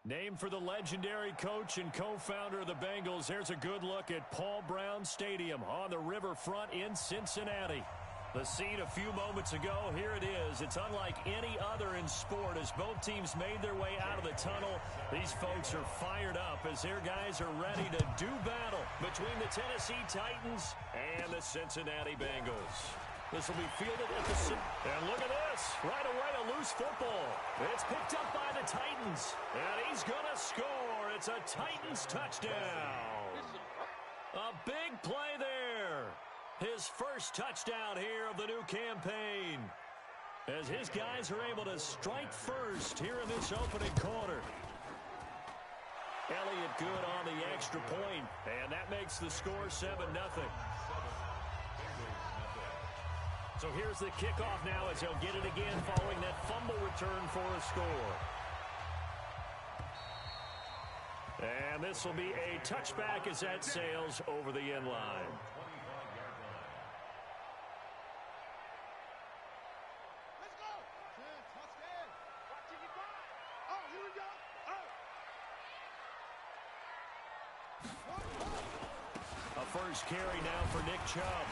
Named for the legendary coach and co-founder of the Bengals, here's a good look at Paul Brown Stadium on the riverfront in Cincinnati. The scene a few moments ago, here it is. It's unlike any other in sport as both teams made their way out of the tunnel. These folks are fired up as their guys are ready to do battle between the Tennessee Titans and the Cincinnati Bengals. This will be fielded at the... And look at this. Right away, a loose football. It's picked up by the Titans. And he's going to score. It's a Titans touchdown. A big play there. His first touchdown here of the new campaign. As his guys are able to strike first here in this opening quarter. Elliott good on the extra point. And that makes the score 7-0. So here's the kickoff now as he'll get it again following that fumble return for a score. And this will be a touchback as that sails over the end line. Let's go. Touchdown. Watching you go. Oh, here we go. A first carry now for Nick Chubb.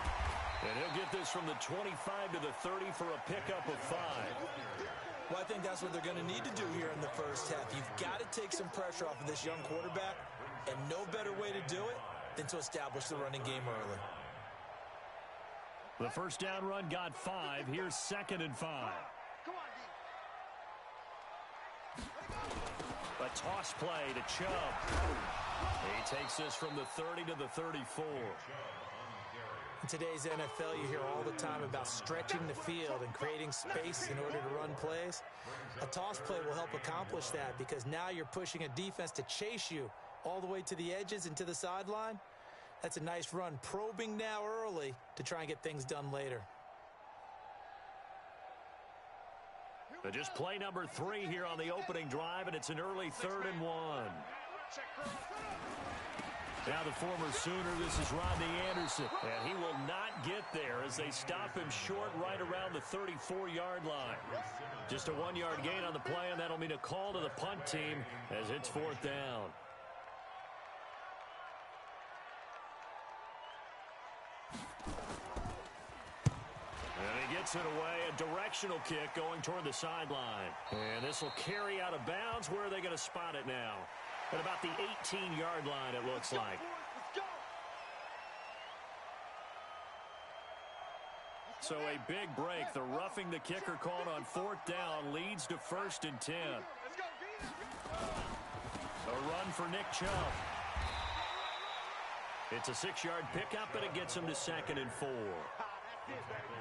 And he'll get this from the 25 to the 30 for a pickup of 5. Well, I think that's what they're going to need to do here in the first half. You've got to take some pressure off of this young quarterback, and no better way to do it than to establish the running game early. The first down run got 5. Here's 2nd and 5. Come on, D. A toss play to Chubb. He takes this from the 30 to the 34. In today's NFL, you hear all the time about stretching the field and creating space in order to run plays. A toss play will help accomplish that because now you're pushing a defense to chase you all the way to the edges and to the sideline. That's a nice run, probing now early to try and get things done later. But just play number 3 here on the opening drive, and it's an early 3rd and 1. Now the former Sooner, this is Rodney Anderson. And he will not get there as they stop him short right around the 34-yard line. Just a 1-yard gain on the play, and that'll mean a call to the punt team as it's 4th down. And he gets it away, a directional kick going toward the sideline. And this will carry out of bounds. Where are they going to spot it now? At about the 18-yard line, it looks like. So a big break. The roughing the kicker called on 4th down leads to 1st and 10. A run for Nick Chubb. It's a 6-yard pickup, and it gets him to 2nd and 4.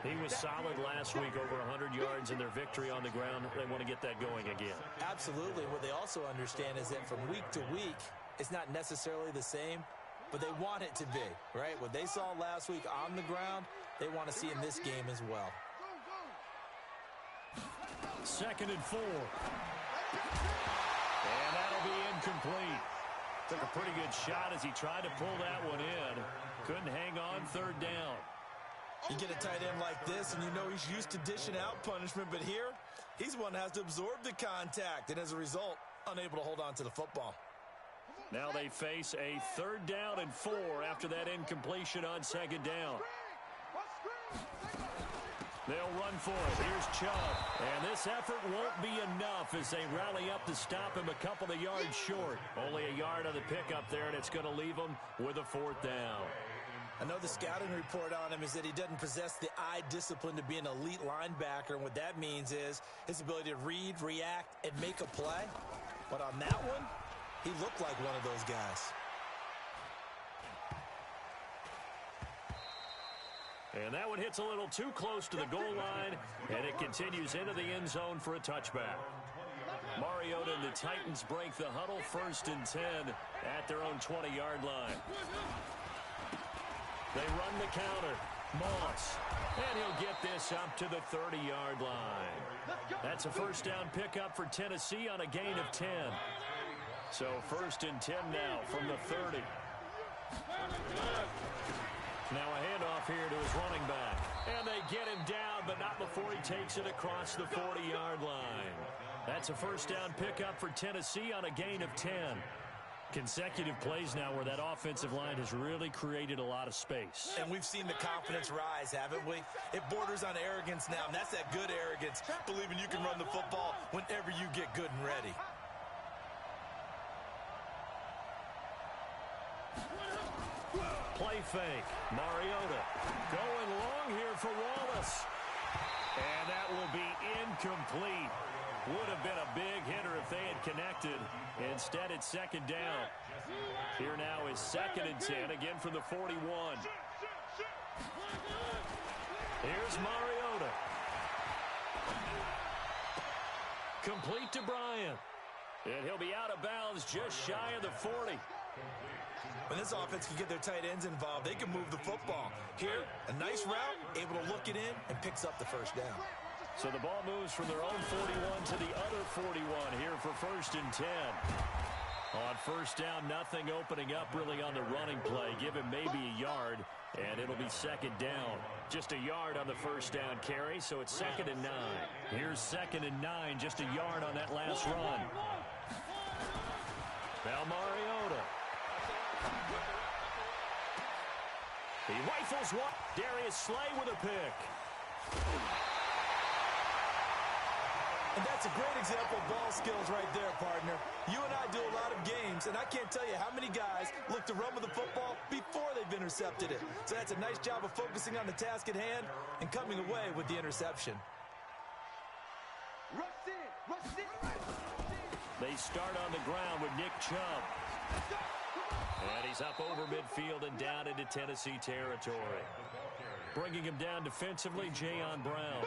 He was solid last week, over 100 yards in their victory on the ground. They want to get that going again. Absolutely. What they also understand is that from week to week, it's not necessarily the same, but they want it to be, right? What they saw last week on the ground, they want to see in this game as well. 2nd and 4. And that'll be incomplete. Took a pretty good shot as he tried to pull that one in. Couldn't hang on 3rd down. You get a tight end like this, and you know he's used to dishing out punishment, but here, he's one that has to absorb the contact, and as a result, unable to hold on to the football. Now they face a 3rd down and 4 after that incompletion on 2nd down. They'll run for it. Here's Chubb. And this effort won't be enough as they rally up to stop him a couple of yards short. Only a yard on the pickup there, and it's going to leave him with a 4th down. I know the scouting report on him is that he doesn't possess the eye discipline to be an elite linebacker, and what that means is his ability to read, react, and make a play. But on that one, he looked like one of those guys. And that one hits a little too close to the goal line, and it continues into the end zone for a touchback. Mariota and the Titans break the huddle, 1st and 10 at their own 20-yard line. They run the counter. Moss. And he'll get this up to the 30-yard line. That's a 1st down pickup for Tennessee on a gain of 10. So 1st and 10 now from the 30. Now a handoff here to his running back. And they get him down, but not before he takes it across the 40-yard line. That's a first down pickup for Tennessee on a gain of 10. Consecutive plays now where that offensive line has really created a lot of space. And we've seen the confidence rise, haven't we? It borders on arrogance now, and that's that good arrogance, believing you can run the football whenever you get good and ready. Play fake. Mariota going long here for Wallace. And that will be incomplete. Would have been a big hitter if they had connected. Instead, it's second down. Here now is 2nd and 10, again from the 41. Here's Mariota. Complete to Bryant. And he'll be out of bounds just shy of the 40. When this offense can get their tight ends involved, they can move the football. Here, a nice route, able to look it in, and picks up the first down. So the ball moves from their own 41 to the other 41 here for 1st and 10. On first down, nothing opening up really on the running play. Give him maybe a yard, and it'll be 2nd down. Just a yard on the first down carry, so it's 2nd and 9. Here's 2nd and 9, just a yard on that last run. Now Mariota. He rifles one. Darius Slay with a pick. And that's a great example of ball skills right there, partner. You and I do a lot of games, and I can't tell you how many guys look to run with the football before they've intercepted it. So that's a nice job of focusing on the task at hand and coming away with the interception. They start on the ground with Nick Chubb. And he's up over midfield and down into Tennessee territory. Bringing him down defensively, Jayon Brown.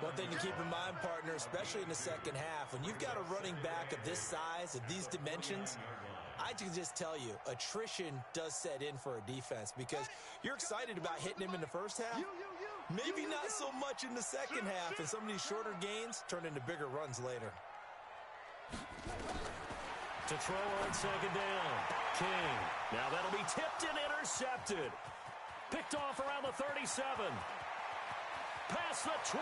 One thing to keep in mind, partner, especially in the second half, when you've got a running back of this size, of these dimensions, I can just tell you, attrition does set in for a defense because you're excited about hitting him in the first half. Maybe not so much in the second half, and some of these shorter gains turn into bigger runs later. To throw on 2nd down, King. Now that'll be tipped and intercepted. Picked off around the 37. Past the 20.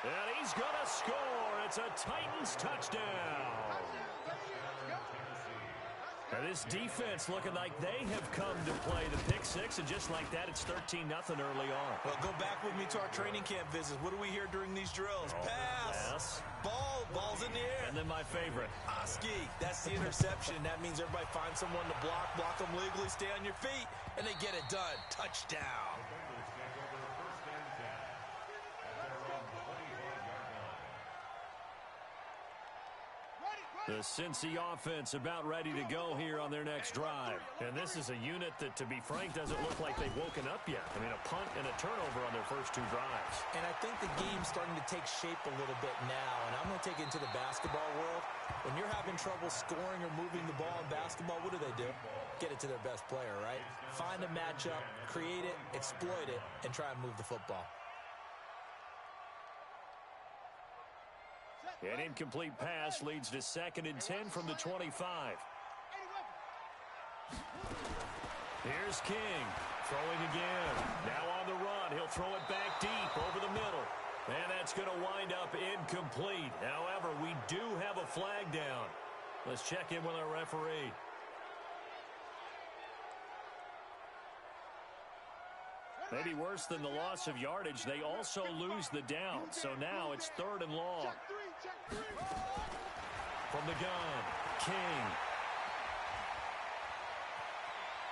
And he's going to score. It's a Titans touchdown. And this defense looking like they have come to play the pick six, and just like that, it's 13-0 early on. Well, go back with me to our training camp visits. What do we hear during these drills? Pass. Ball's in the air. And then my favorite. Ski. That's the interception. That means everybody finds someone to block them legally, stay on your feet, and they get it done. Touchdown. The Cincy offense about ready to go here on their next drive. And this is a unit that, to be frank, doesn't look like they've woken up yet. I mean, a punt and a turnover on their first 2 drives. And I think the game's starting to take shape a little bit now. And I'm going to take it into the basketball world. When you're having trouble scoring or moving the ball in basketball, what do? Get it to their best player, right? Find a matchup, create it, exploit it, and try and move the football. An incomplete pass leads to 2nd and 10 from the 25. Here's King. Throwing again. Now on the run. He'll throw it back deep over the middle. And that's going to wind up incomplete. However, we do have a flag down. Let's check in with our referee. Maybe worse than the loss of yardage, they also lose the down. So now it's 3rd and long. From the gun, King.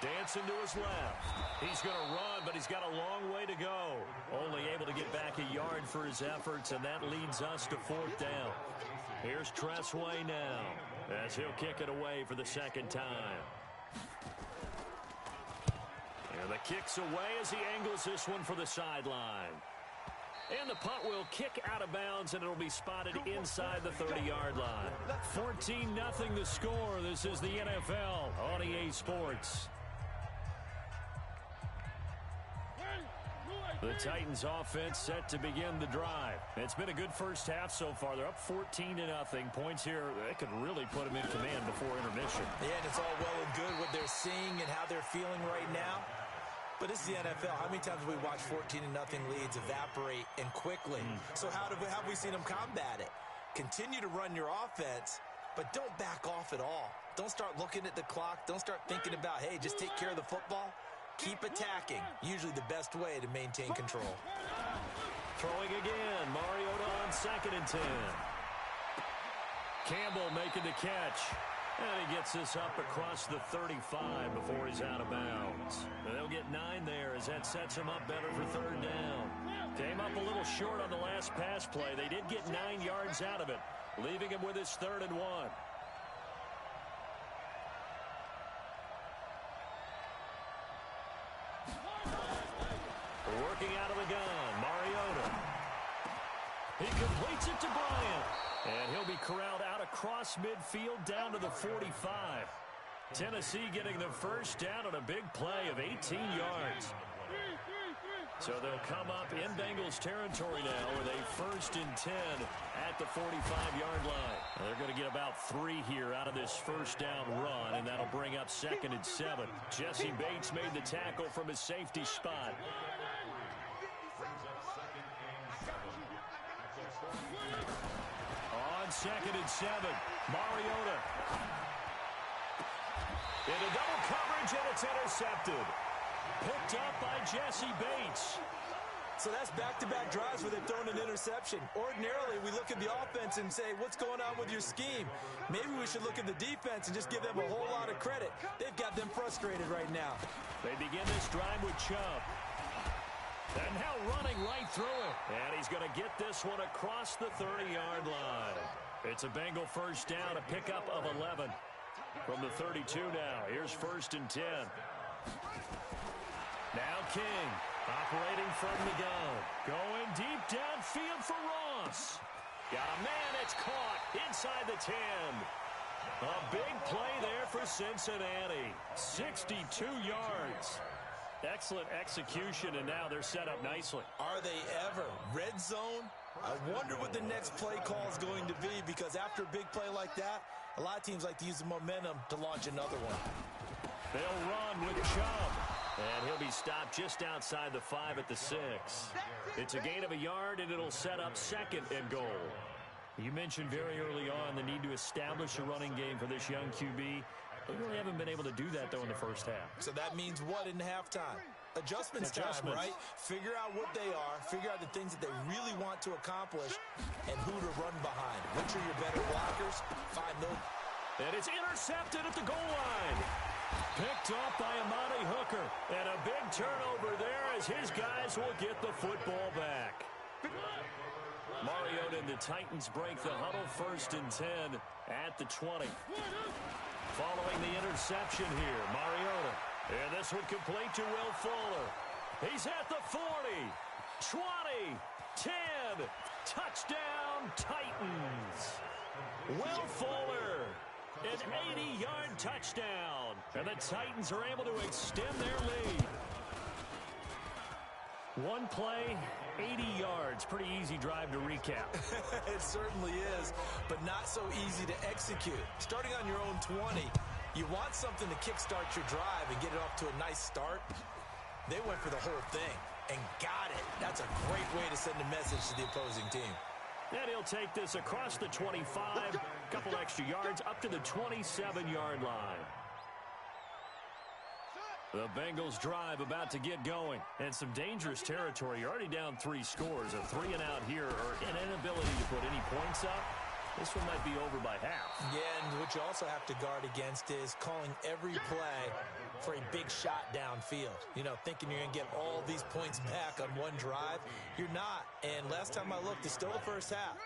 Dancing to his left. He's going to run, but he's got a long way to go. Only able to get back a yard for his efforts, and that leads us to 4th down. Here's Tressway now, as he'll kick it away for the 2nd time. And the kick's away as he angles this one for the sideline. And the punt will kick out of bounds, and it'll be spotted inside the 30-yard line. 14-0 the score. This is the NFL on EA Sports. The Titans offense set to begin the drive. It's been a good first half so far. They're up 14-0. Points here, they could really put them in command before intermission. Yeah, and it's all well and good what they're seeing and how they're feeling right now. But this is the NFL. How many times have we watched 14-0 leads evaporate and quickly? So how have we seen them combat it? Continue to run your offense, but don't back off at all. Don't start looking at the clock. Don't start thinking about, hey, just take care of the football. Keep attacking. Usually the best way to maintain control. Throwing again. Mariota on 2nd and 10. Campbell making the catch. And he gets this up across the 35 before he's out of bounds. And they'll get 9 there as that sets him up better for 3rd down. Came up a little short on the last pass play. They did get 9 yards out of it, leaving him with his 3rd and 1. Working out of the gun, Mariota. He completes it to Bryant. And he'll be corralled out across midfield down to the 45. Tennessee getting the first down on a big play of 18 yards. So they'll come up in Bengals territory now with a 1st and 10 at the 45-yard line. They're going to get about 3 here out of this first down run, and that'll bring up 2nd and 7. Jesse Bates made the tackle from his safety spot. On 2nd and 7, Mariota. Into double coverage, and it's intercepted. Picked up by Jesse Bates. So that's back-to-back drives where they've thrown an interception. Ordinarily, we look at the offense and say, what's going on with your scheme? Maybe we should look at the defense and just give them a whole lot of credit. They've got them frustrated right now. They begin this drive with Chubb. And now running right through it. And he's going to get this one across the 30-yard line. It's a Bengal first down, a pickup of 11. From the 32 now, here's 1st and 10. Now King, operating from the gun. Going deep downfield for Ross. Got a man, it's caught inside the 10. A big play there for Cincinnati. 62 yards. Excellent execution, and now they're set up nicely. Are they ever? Red zone? I wonder what the next play call is going to be, because after a big play like that, a lot of teams like to use the momentum to launch another one. They'll run with Chubb, and he'll be stopped just outside the 5 at the 6. It's a gain of a yard, and it'll set up 2nd and goal. You mentioned very early on the need to establish a running game for this young QB. They really haven't been able to do that, though, in the first half. So that means what in halftime? Adjustments time, right? Figure out what they are, figure out the things that they really want to accomplish, and who to run behind. Which are your better blockers? Find them. And it's intercepted at the goal line. Picked off by Amani Hooker. And a big turnover there as his guys will get the football back. Mariota and the Titans break the huddle, 1st and 10 at the 20. Following the interception here, Mariota. And this one complete to Will Fuller. He's at the 40, 20, 10. Touchdown, Titans. Will Fuller, an 80-yard touchdown. And the Titans are able to extend their lead. One play, 80 yards. Pretty easy drive to recap. It certainly is, but not so easy to execute. Starting on your own 20, you want something to kickstart your drive and get it off to a nice start. They went for the whole thing and got it. That's a great way to send a message to the opposing team. And he'll take this across the 25, couple extra yards, up to the 27-yard line. The Bengals drive about to get going. And some dangerous territory. You're already down 3 scores. A 3 and out here, or an inability to put any points up. This one might be over by half. Yeah, and what you also have to guard against is calling every play for a big shot downfield. You know, thinking you're going to get all these points back on one drive. You're not. And last time I looked, it's still the first half.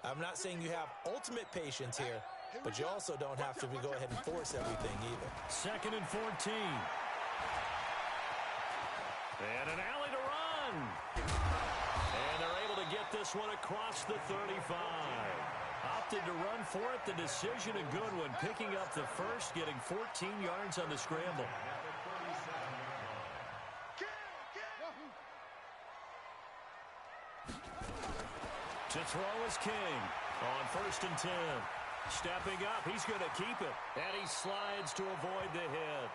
I'm not saying you have ultimate patience here, but you also don't have to go ahead and force everything either. 2nd and 14. And an alley to run. And they're able to get this one across the 35. Opted to run for it. The decision a good one. Picking up the first, getting 14 yards on the scramble. To throw is King on 1st and 10. Stepping up, he's going to keep it. And he slides to avoid the hit.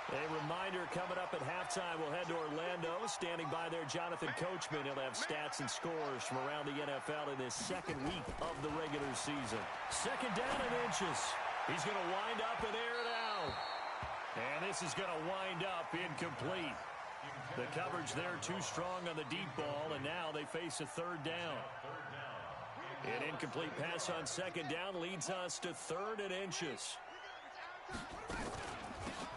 A reminder coming up at halftime, we'll head to Orlando. Standing by there, Jonathan Coachman. He'll have stats and scores from around the NFL in his second week of the regular season. 2nd down and inches. He's going to wind up and air it out. And this is going to wind up incomplete. The coverage there too strong on the deep ball, and now they face a 3rd down. An incomplete pass on 2nd down leads us to 3rd and inches.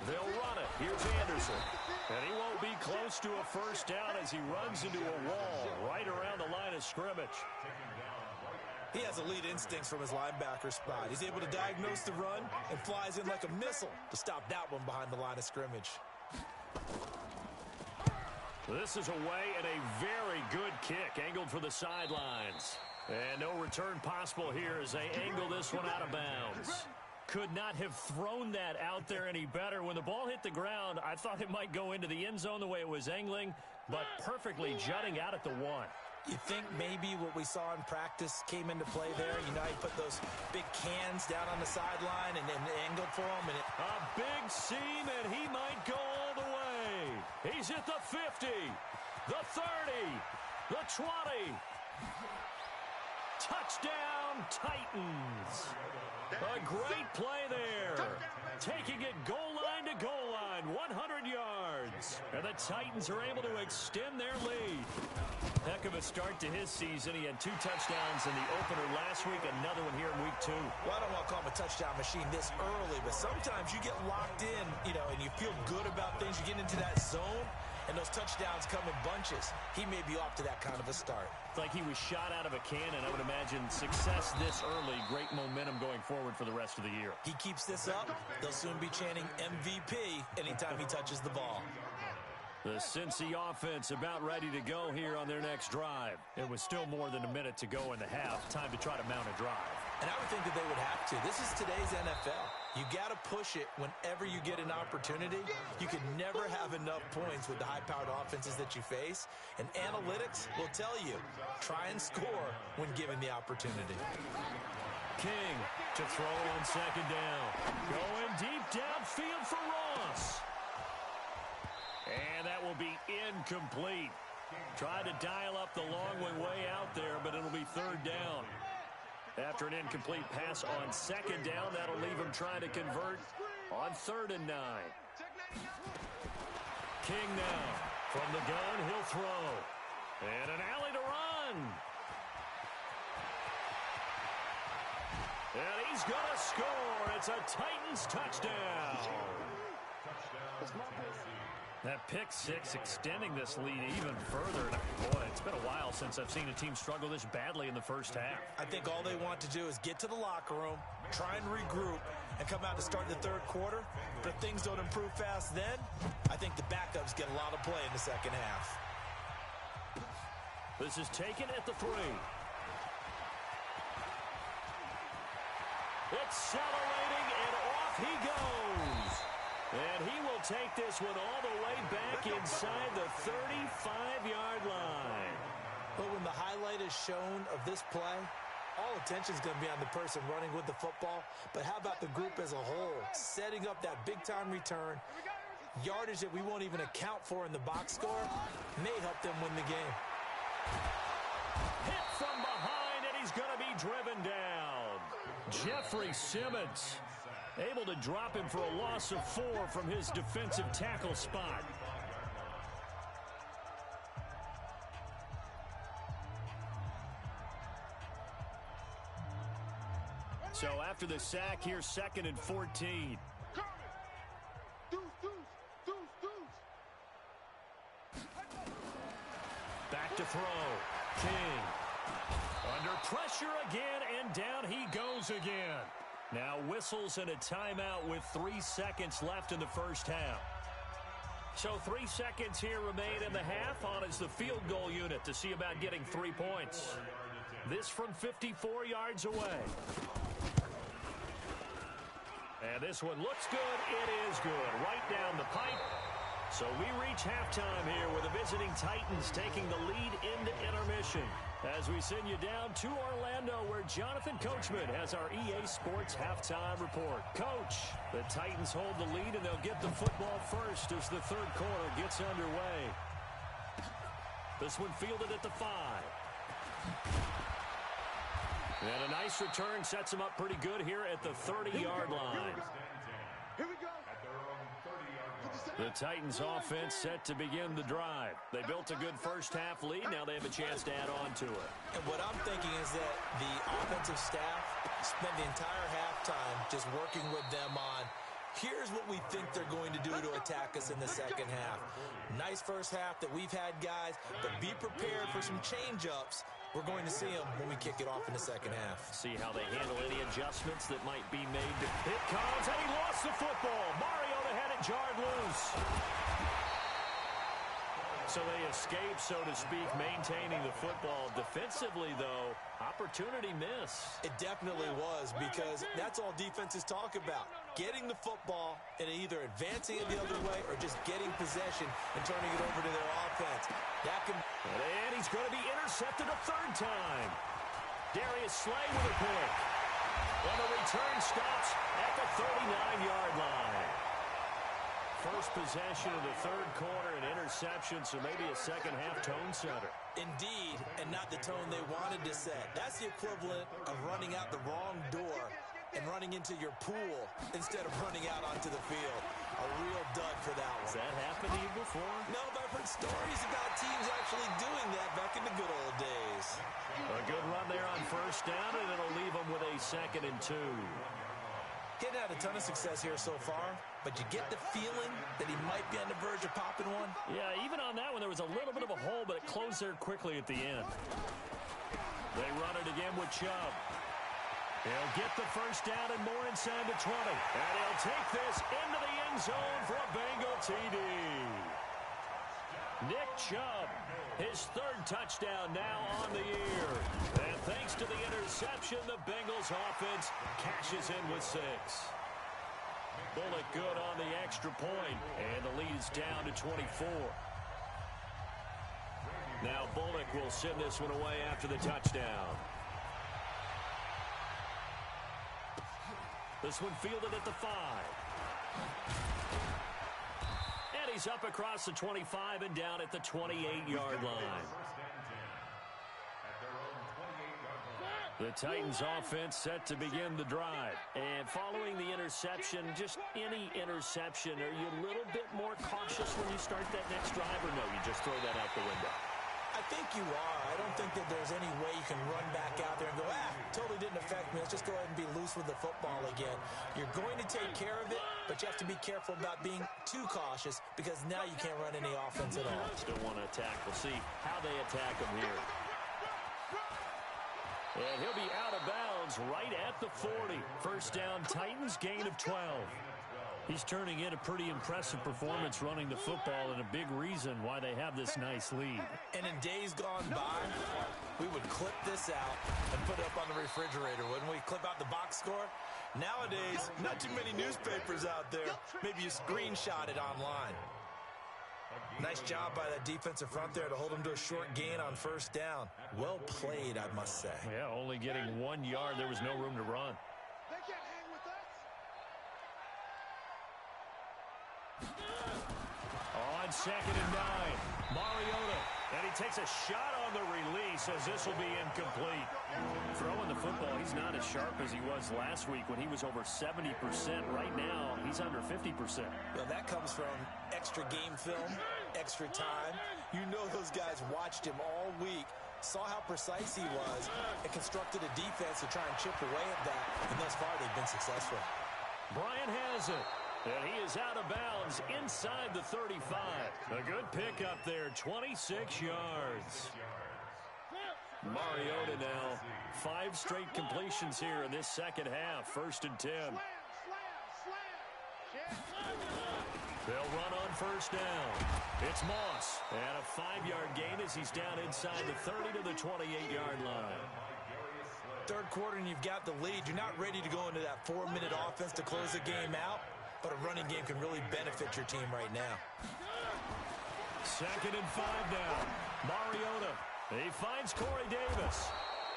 They'll run it. Here's Anderson. And he won't be close to a 1st down as he runs into a wall right around the line of scrimmage. He has elite instincts from his linebacker spot. He's able to diagnose the run and flies in like a missile to stop that one behind the line of scrimmage. This is away and a very good kick angled for the sidelines. And no return possible here as they angle this one out of bounds. Could not have thrown that out there any better. When the ball hit the ground, I thought it might go into the end zone the way it was angling, but perfectly jutting out at the 1. You think maybe what we saw in practice came into play there? You know, he put those big cans down on the sideline and angled for him. A big seam, and he might go all the way. He's at the 50, the 30, the 20. Touchdown, Titans. A great play there. Taking it goal line to goal line, 100 yards. And the Titans are able to extend their lead. Heck of a start to his season. He had 2 touchdowns in the opener last week, another one here in week 2. Well, I don't want to call him a touchdown machine this early, but sometimes you get locked in, you know, and you feel good about things. You get into that zone, and those touchdowns come in bunches. He may be off to that kind of a start. It's like he was shot out of a cannon. I would imagine success this early, great momentum going forward for the rest of the year. He keeps this up, they'll soon be chanting MVP anytime he touches the ball. The Cincy offense about ready to go here on their next drive. It was still more than a minute to go in the half. Time to try to mount a drive. And I would think that they would have to. This is today's NFL. You got to push it whenever you get an opportunity. You can never have enough points with the high-powered offenses that you face. And analytics will tell you, try and score when given the opportunity. King to throw on 2nd down. Going deep downfield for Ross. And that will be incomplete. Tried to dial up the long way out there, but it'll be 3rd down. After an incomplete pass on 2nd down, that'll leave him trying to convert on 3rd and 9. King now. From the gun, he'll throw. And an alley to run. And he's going to score. It's a Titans touchdown. That pick 6 extending this lead even further. Boy, it's been a while since I've seen a team struggle this badly in the first half. I think all they want to do is get to the locker room, try and regroup, and come out to start the 3rd quarter. But if things don't improve fast then, I think the backups get a lot of play in the second half. This is taken at the 3. Accelerating, and off he goes. And he will take this one all the way back inside the 35-yard line. But when the highlight is shown of this play, all attention is going to be on the person running with the football. But how about the group as a whole, setting up that big-time return, yardage that we won't even account for in the box score, may help them win the game. Hit from behind, and he's going to be driven down. Jeffrey Simmons able to drop him for a loss of 4 from his defensive tackle spot. So after the sack, here's 2nd and 14. Back to throw. King. Under pressure again, and down he goes again. Now whistles and a timeout with 3 seconds left in the first half. So 3 seconds here remain in the half. On is the field goal unit to see about getting 3 points. This from 54 yards away. And this one looks good. It is good. Right down the pipe. So we reach halftime here with the visiting Titans taking the lead into intermission. As we send you down to Orlando, where Jonathan Coachman has our EA Sports halftime report. Coach, the Titans hold the lead, and they'll get the football first as the third quarter gets underway. This one fielded at the 5. And a nice return sets them up pretty good here at the 30-yard line. Here we go. The Titans offense set to begin the drive. They built a good first-half lead. Now they have a chance to add on to it. And what I'm thinking is that the offensive staff spent the entire halftime just working with them on, here's what we think they're going to do to attack us in the second half. Nice first half that we've had, guys, but be prepared for some change-ups. We're going to see them when we kick it off in the second half. See how they handle any adjustments that might be made. It comes, and he lost the football. Mariota had it jarred loose. So they escape, so to speak, maintaining the football. Defensively, though, opportunity miss. It definitely was, because that's all defenses talk about. Getting the football and either advancing it the other way or just getting possession and turning it over to their offense. That can... And he's going to be intercepted a third time. Darius Slay with a pick. And the return stops at the 39-yard line. First possession of the third quarter, an interception, so maybe a second-half tone setter. Indeed, and not the tone they wanted to set. That's the equivalent of running out the wrong door and running into your pool instead of running out onto the field. A real dud for that one. Has that happened to you before? No, but I've heard stories about teams actually doing that back in the good old days. A good run there on first down, and it'll leave them with a 2nd and 2. Getting had a ton of success here so far, but you get the feeling that he might be on the verge of popping one. Yeah, even on that one, there was a little bit of a hole, but it closed there quickly at the end. They run it again with Chubb. He'll get the first down and more inside the 20. And he'll take this into the end zone for a Bengal TD. Nick Chubb, his third touchdown now on the year. And thanks to the interception, the Bengals offense cashes in with 6. Bullock good on the extra point, and the lead is down to 24. Now Bullock will send this one away after the touchdown. This one fielded at the 5. And he's up across the 25 and down at the 28-yard line. The Titans offense set to begin the drive. And following the interception, just any interception, are you a little bit more cautious when you start that next drive, or no, you just throw that out the window? I think you are. I don't think that there's any way you can run back out there and go, totally didn't affect me. Let's just go ahead and be loose with the football again. You're going to take care of it, but you have to be careful about being too cautious, because now you can't run any offense at all. Still want to attack. We'll see how they attack him here. And he'll be out of bounds right at the 40. First down, Titans, gain of 12. He's turning in a pretty impressive performance running the football, and a big reason why they have this nice lead. And in days gone by, we would clip this out and put it up on the refrigerator, wouldn't we? Clip out the box score. Nowadays, not too many newspapers out there. Maybe you screenshot it online. Nice job by that defensive front there to hold him to a short gain on first down. Well played, I must say. Yeah, only getting 1 yard. There was no room to run. They can't hang with us. On 2nd and 9, Mariota. And he takes a shot on the release as this will be incomplete. Throwing the football, he's not as sharp as he was last week when he was over 70%. Right now, he's under 50%. Well, that comes from extra game film, extra time. You know those guys watched him all week, saw how precise he was, and constructed a defense to try and chip away at that. And thus far, they've been successful. Bryant has it. And he is out of bounds inside the 35. A good pickup there, 26 yards. Mariota now, 5 straight completions here in this second half. 1st and 10. They'll run on first down. It's Moss. And a 5-yard gain as he's down inside the 30 to the 28-yard line. Third quarter and you've got the lead. You're not ready to go into that 4-minute offense to close the game out, but a running game can really benefit your team right now. 2nd and 5 now. Mariota, he finds Corey Davis.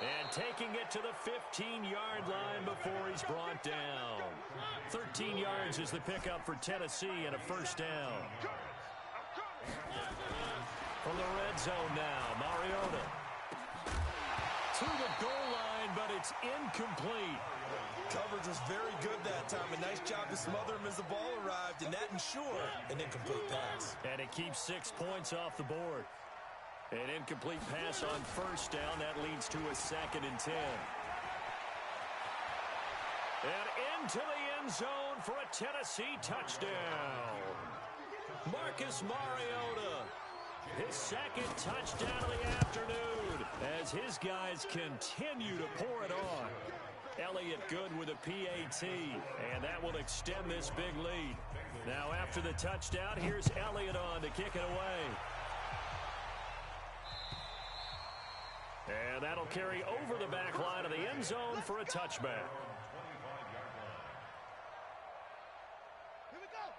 And taking it to the 15-yard line before he's brought down. 13 yards is the pickup for Tennessee and a first down. From the red zone now, Mariota. To the goal line, but it's incomplete. Coverage was very good that time. A nice job to smother him as the ball arrived, and that ensured an incomplete pass. And it keeps 6 points off the board. An incomplete pass on first down. That leads to a 2nd and 10. And into the end zone for a Tennessee touchdown. Marcus Mariota. His 2nd touchdown of the afternoon as his guys continue to pour it on. Elliott good with a PAT, and that will extend this big lead. Now after the touchdown, here's Elliott on to kick it away. And that'll carry over the back line of the end zone for a touchback.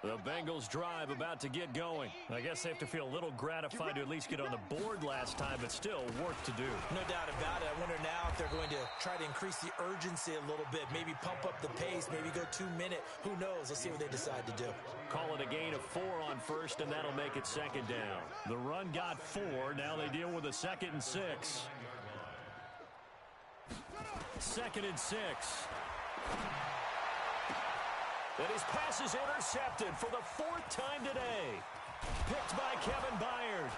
The Bengals drive about to get going. I guess they have to feel a little gratified to at least get on the board last time, but still work to do. No doubt about it. I wonder now if they're going to try to increase the urgency a little bit, maybe pump up the pace, maybe go 2-minute. Who knows? Let's see what they decide to do. Call it a gain of 4 on first, and that'll make it 2nd down. The run got 4. Now they deal with a 2nd and 6. 2nd and 6. And his pass is intercepted for the 4th time today. Picked by Kevin Byard.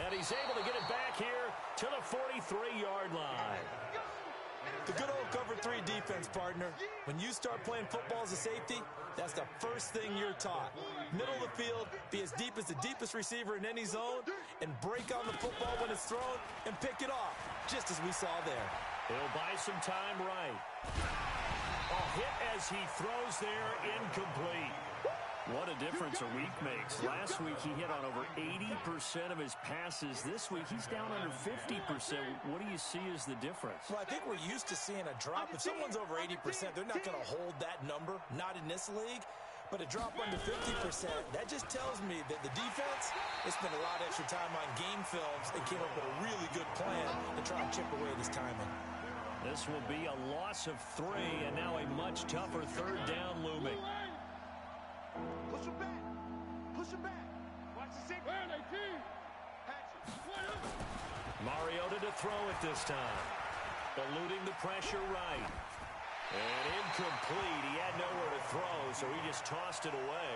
And he's able to get it back here to the 43-yard line. The good old cover 3 defense, partner. When you start playing football as a safety, that's the first thing you're taught. Middle of the field, be as deep as the deepest receiver in any zone, and break on the football when it's thrown and pick it off, just as we saw there. He'll buy some time right. A hit as he throws there, incomplete. What a difference a week makes. Last week he hit on over 80% of his passes. This week he's down under 50%. What do you see as the difference? Well, I think we're used to seeing a drop. If someone's over 80%, they're not going to hold that number, not in this league. But a drop under 50%, that just tells me that the defense, they spent a lot of extra time on game films and came up with a really good plan to try and chip away this timing. This will be a loss of 3, and now a much tougher 3rd down looming. Push him back. Push him back. Watch the 6. Mariota to throw it this time. Eluding the pressure right. And incomplete. He had nowhere to throw, so he just tossed it away.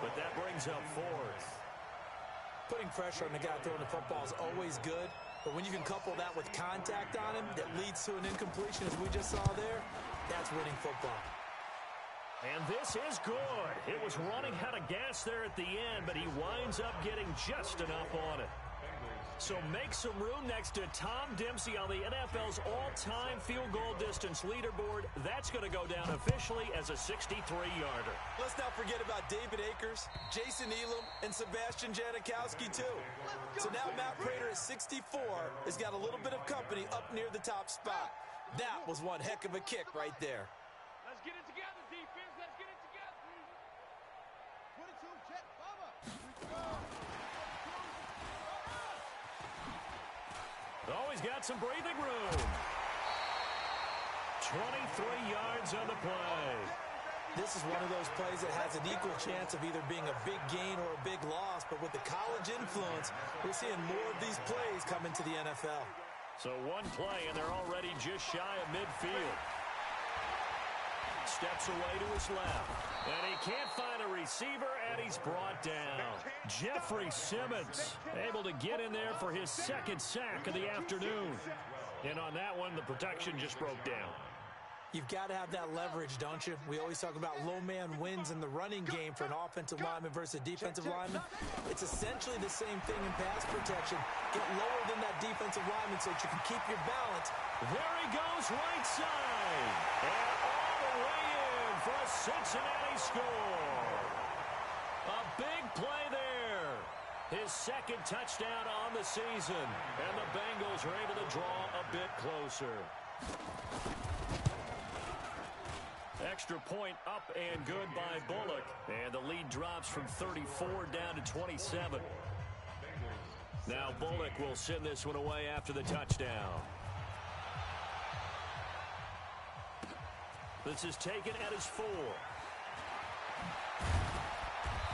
But that brings up 4th. Putting pressure on the guy throwing the football is always good. But when you can couple that with contact on him that leads to an incompletion, as we just saw there, that's winning football. And this is good. It was running out of gas there at the end, but he winds up getting just enough on it. So make some room next to Tom Dempsey on the NFL's all-time field goal distance leaderboard. That's going to go down officially as a 63-yarder. Let's not forget about David Akers, Jason Elam, and Sebastian Janikowski, too. So now Matt Prater at 64 has got a little bit of company up near the top spot. That was one heck of a kick right there. Let's get it together, defense. Let's get it together. 22, check, cover. Oh, he's got some breathing room. 23 yards on the play. This is one of those plays that has an equal chance of either being a big gain or a big loss, but with the college influence, we're seeing more of these plays come into the NFL. So one play, and they're already just shy of midfield. Steps away to his left. And he can't find a receiver, and he's brought down. Jeffrey Simmons able to get in there for his 2nd sack of the afternoon. And on that one, the protection just broke down. You've got to have that leverage, don't you? We always talk about low man wins in the running game for an offensive lineman versus a defensive lineman. It's essentially the same thing in pass protection. Get lower than that defensive lineman so that you can keep your balance. There he goes, right side. And all the way in for a Cincinnati score. A big play there. His 2nd touchdown on the season. And the Bengals are able to draw a bit closer. Extra point up and good by Bullock. And the lead drops from 34 down to 27. Now Bullock will send this one away after the touchdown. This is taken at his 4.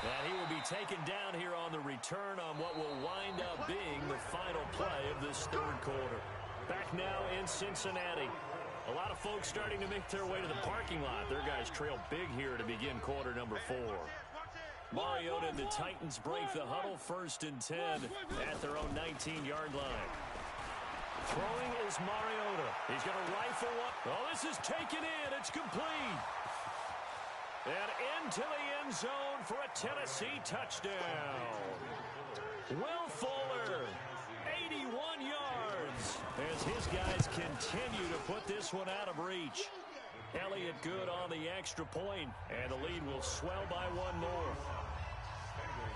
And he will be taken down here on the return on what will wind up being the final play of this third quarter. Back now in Cincinnati. A lot of folks starting to make their way to the parking lot. Their guys trail big here to begin quarter number 4. Mariota and the Titans break the huddle, 1st and 10 at their own 19-yard line. Throwing is Mariota. He's going to rifle one. Oh, this is taken in. It's complete. And into the end zone for a Tennessee touchdown. Will Fuller, 81 yards, as his guys continue to put this one out of reach. Elliott good on the extra point, and the lead will swell by 1 more.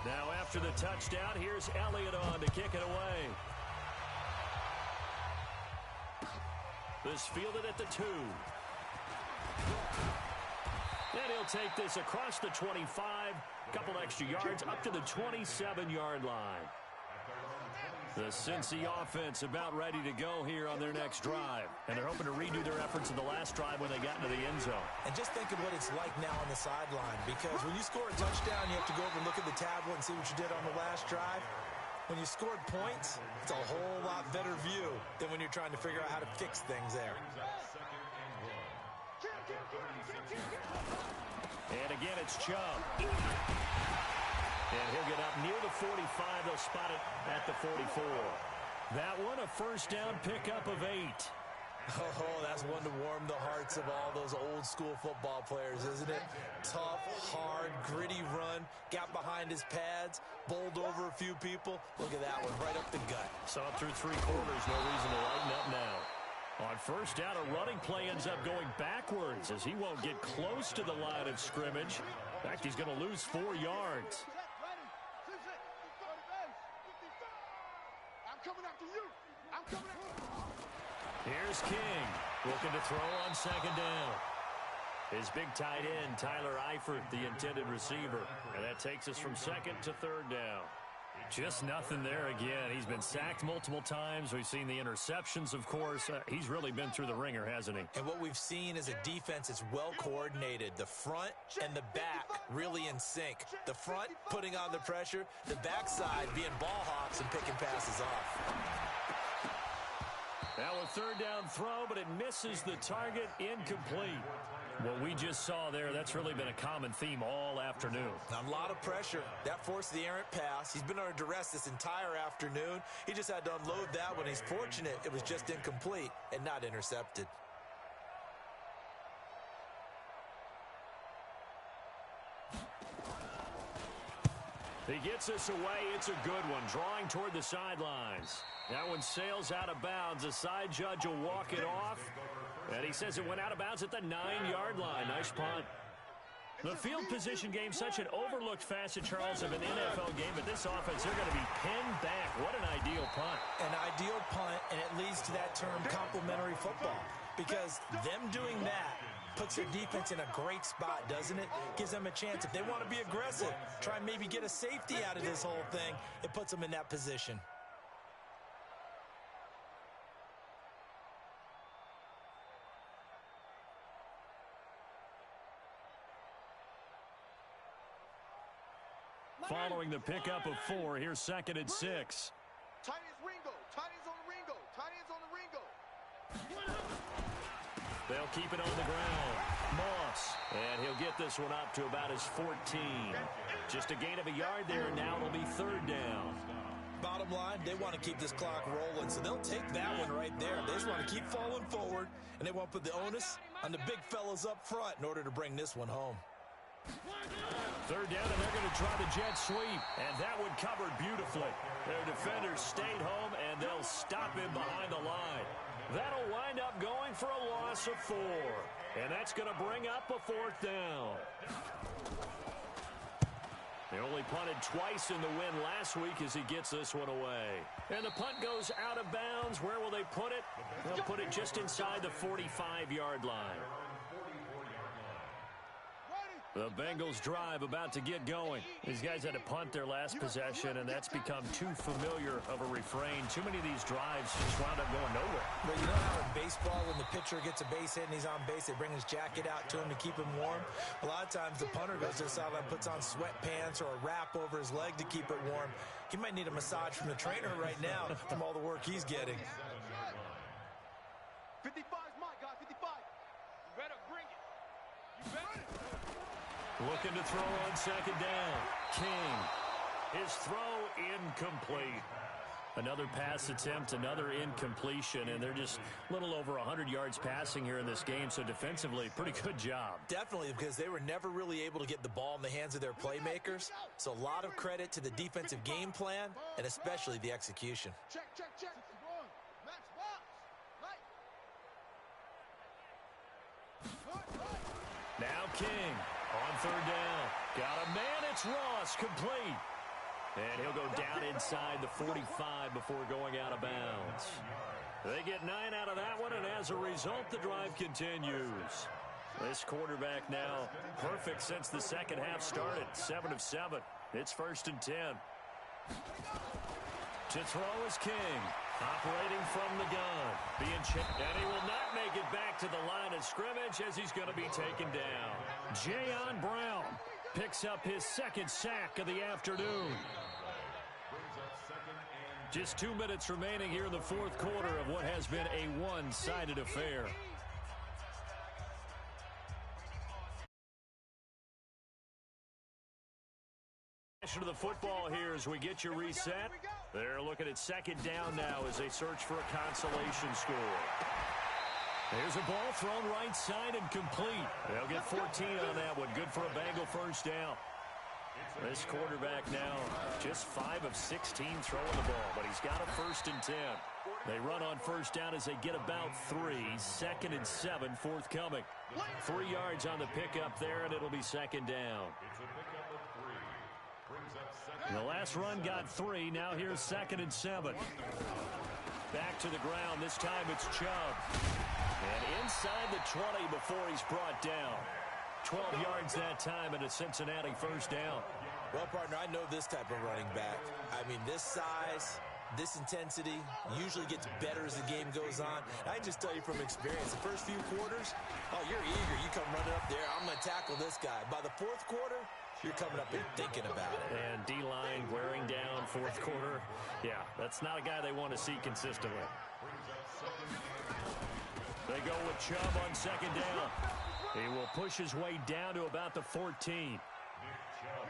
Now after the touchdown, here's Elliott on to kick it away. This fielded at the 2. And he'll take this across the 25, couple extra yards, up to the 27-yard line. The Cincy offense about ready to go here on their next drive. And they're hoping to redo their efforts in the last drive when they got into the end zone. And just think of what it's like now on the sideline, because when you score a touchdown, you have to go over and look at the tablet and see what you did on the last drive. When you scored points, it's a whole lot better view than when you're trying to figure out how to fix things there. And again, it's Chubb. And he'll get up near the 45. They'll spot it at the 44. That one, a first down pickup of 8. Oh, that's one to warm the hearts of all those old school football players, isn't it? Tough, hard, gritty run, got behind his pads, bowled over a few people. Look at that one, right up the gut. Saw it through 3 quarters, no reason to lighten up now. On first down, a running play ends up going backwards as he won't get close to the line of scrimmage. In fact, he's going to lose 4 yards. I'm coming after you. I'm coming after you. Here's King, looking to throw on 2nd down. His big tight end, Tyler Eifert, the intended receiver. And that takes us from 2nd to 3rd down. Just nothing there again. He's been sacked multiple times. We've seen the interceptions, of course. He's really been through the ringer, hasn't he? And what we've seen is a defense that's well coordinated. The front and the back really in sync. The front putting on the pressure, the backside being ball hawks and picking passes off. Now a 3rd down throw, but it misses the target, incomplete. What we just saw there, that's really been a common theme all afternoon. A lot of pressure. That forced the errant pass. He's been under duress this entire afternoon. He just had to unload that one. He's fortunate it was just incomplete and not intercepted. He gets us away. It's a good one. Drawing toward the sidelines. That one sails out of bounds. The side judge will walk it off. And he says it went out of bounds at the 9-yard line. Nice punt. The field position game, such an overlooked facet, Charles, of an NFL game. But this offense, they're going to be pinned back. What an ideal punt. An ideal punt, and it leads to that term complementary football. Because them doing that puts their defense in a great spot, doesn't it? Gives them a chance. If they want to be aggressive, try and maybe get a safety out of this whole thing, it puts them in that position. Following the pickup of 4, here's 2nd and 6. Tight ends Ringo. Tight ends on the Ringo. Tight ends on the Ringo. They'll keep it on the ground. Moss. And he'll get this one up to about his 14. Just a gain of a yard there, and now it'll be 3rd down. Bottom line, they want to keep this clock rolling, so they'll take that one right there. They just want to keep falling forward, and they want to put the onus on the big fellas up front in order to bring this one home. 3rd down, and they're going to try the jet sweep. And that one covered beautifully. Their defenders stayed home, and they'll stop him behind the line. That'll wind up going for a loss of 4. And that's going to bring up a 4th down. They only punted twice in the win last week as he gets this one away. And the punt goes out of bounds. Where will they put it? They'll put it just inside the 45-yard line. The Bengals drive about to get going. These guys had to punt their last possession, and that's become too familiar of a refrain. Too many of these drives just wound up going nowhere. But you know how in baseball, when the pitcher gets a base hit and he's on base, they bring his jacket out to him to keep him warm? A lot of times the punter goes to the sideline, puts on sweatpants or a wrap over his leg to keep it warm. He might need a massage from the trainer right now from all the work he's getting. 55 is mine, guys. 55. You better bring it. You better. Looking to throw on second down. King. His throw incomplete. Another pass attempt, another incompletion, and they're just a little over 100 yards passing here in this game, so defensively, pretty good job. Definitely, because they were never really able to get the ball in the hands of their playmakers. So a lot of credit to the defensive game plan, and especially the execution. Check, check, check. Max box. Right. Now King on third down. Got a man, it's Ross, complete. And he'll go down inside the 45 before going out of bounds. They get 9 out of that one, and as a result, the drive continues. This quarterback now perfect since the second half started. 7 of 7. It's 1st and 10. To throw is King. Operating from the gun. Being chipped, and he will not make it back to the line of scrimmage as he's going to be taken down. Jayon Brown picks up his second sack of the afternoon. Just 2 minutes remaining here in the fourth quarter of what has been a one-sided affair. To the football here as we get you reset. They're looking at second down now as they search for a consolation score. There's a ball thrown right side and complete. They'll get 14 on that one. Good for a Bengal first down. This quarterback now just 5 of 16 throwing the ball, but he's got a 1st and 10. They run on first down as they get about 3. 2nd and 7 forthcoming. 3 yards on the pickup there, and it'll be second down. The last run got 3. Now here's 2nd and 7. Back to the ground. This time it's Chubb. And inside the 20 before he's brought down. 12 yards that time and a Cincinnati first down. Well, partner, I know this type of running back. I mean, this size, this intensity usually gets better as the game goes on. I can just tell you from experience, the first few quarters, oh, you're eager. You come running up there, I'm going to tackle this guy. By the fourth quarter, you're coming up and thinking about it. And D-line wearing down fourth quarter. Yeah, that's not a guy they want to see consistently. They go with Chubb on second down. He will push his way down to about the 14.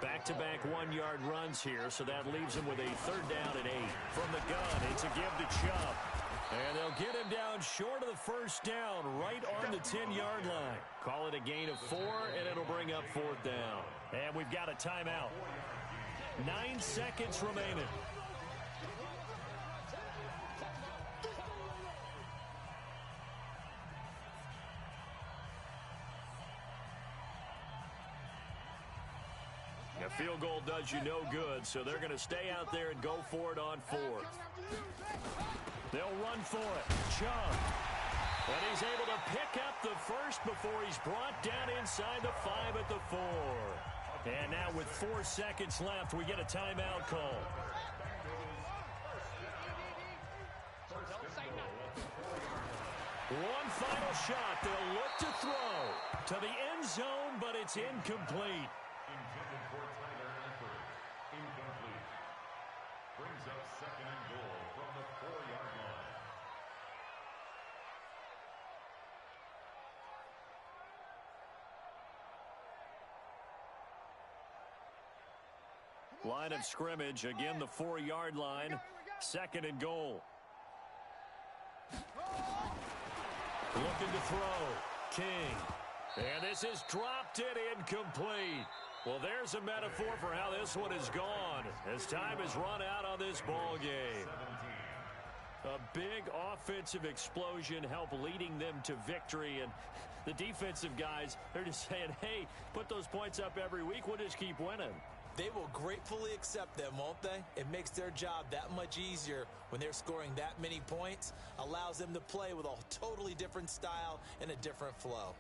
Back-to-back 1-yard runs here, so that leaves him with a 3rd down and 8. From the gun, it's a give to Chubb. And they'll get him down short of the first down, right on the 10-yard line. Call it a gain of 4, and it'll bring up 4th down. And we've got a timeout. 9 seconds remaining. A field goal does you no good, so they're going to stay out there and go for it on 4th. They'll run for it. Chubb. And he's able to pick up the first before he's brought down inside the 5 at the 4. And now with 4 seconds left, we get a timeout call. One final shot. They'll look to throw to the end zone, but it's incomplete. Intended for Tyler Eifert. Incomplete. Brings up 2nd and goal from the 4-yard line. Line of scrimmage, again the 4-yard line. 2nd and goal. Looking to throw. King. And this is dropped it incomplete. Well, there's a metaphor for how this one is gone as time has run out on this ball game. A big offensive explosion helped leading them to victory, and the defensive guys, they're just saying, hey, put those points up every week, we'll just keep winning. They will gratefully accept them, won't they? It makes their job that much easier when they're scoring that many points, allows them to play with a totally different style and a different flow.